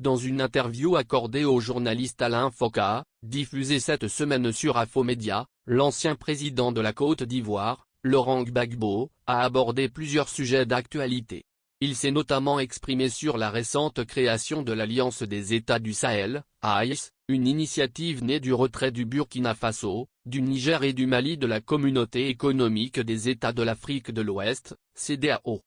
Dans une interview accordée au journaliste Alain Foka, diffusée cette semaine sur Infomédia, l'ancien président de la Côte d'Ivoire, Laurent Gbagbo, a abordé plusieurs sujets d'actualité. Il s'est notamment exprimé sur la récente création de l'Alliance des États du Sahel, AES, une initiative née du retrait du Burkina Faso, du Niger et du Mali de la Communauté économique des États de l'Afrique de l'Ouest, CEDEAO.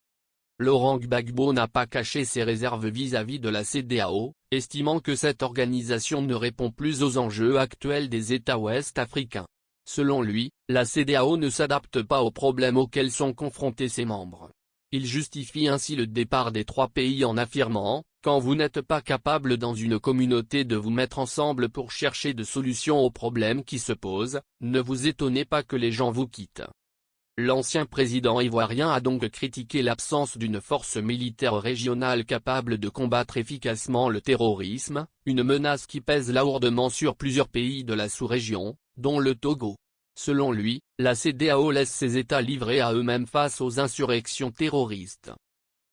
Laurent Gbagbo n'a pas caché ses réserves vis-à-vis de la CEDEAO, estimant que cette organisation ne répond plus aux enjeux actuels des États ouest-africains. Selon lui, la CEDEAO ne s'adapte pas aux problèmes auxquels sont confrontés ses membres. Il justifie ainsi le départ des 3 pays en affirmant « Quand vous n'êtes pas capable dans une communauté de vous mettre ensemble pour chercher de solutions aux problèmes qui se posent, ne vous étonnez pas que les gens vous quittent ». L'ancien président ivoirien a donc critiqué l'absence d'une force militaire régionale capable de combattre efficacement le terrorisme, une menace qui pèse lourdement sur plusieurs pays de la sous-région, dont le Togo. Selon lui, la CEDEAO laisse ses États livrés à eux-mêmes face aux insurrections terroristes.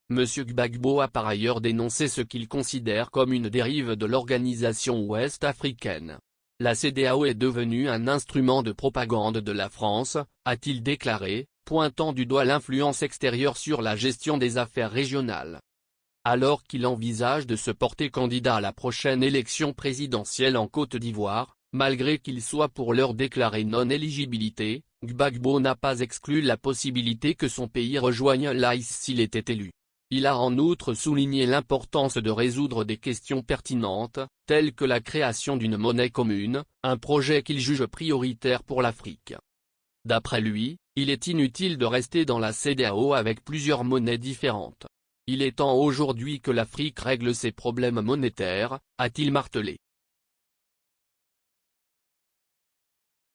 M. Gbagbo a par ailleurs dénoncé ce qu'il considère comme une dérive de l'organisation ouest-africaine. La CEDEAO est devenue un instrument de propagande de la France, a-t-il déclaré, pointant du doigt l'influence extérieure sur la gestion des affaires régionales. Alors qu'il envisage de se porter candidat à la prochaine élection présidentielle en Côte d'Ivoire, malgré qu'il soit pour l'heure déclaré non-éligibilité, Gbagbo n'a pas exclu la possibilité que son pays rejoigne l'AES s'il était élu. Il a en outre souligné l'importance de résoudre des questions pertinentes, telles que la création d'une monnaie commune, un projet qu'il juge prioritaire pour l'Afrique. D'après lui, il est inutile de rester dans la CEDEAO avec plusieurs monnaies différentes. Il est temps aujourd'hui que l'Afrique règle ses problèmes monétaires, a-t-il martelé.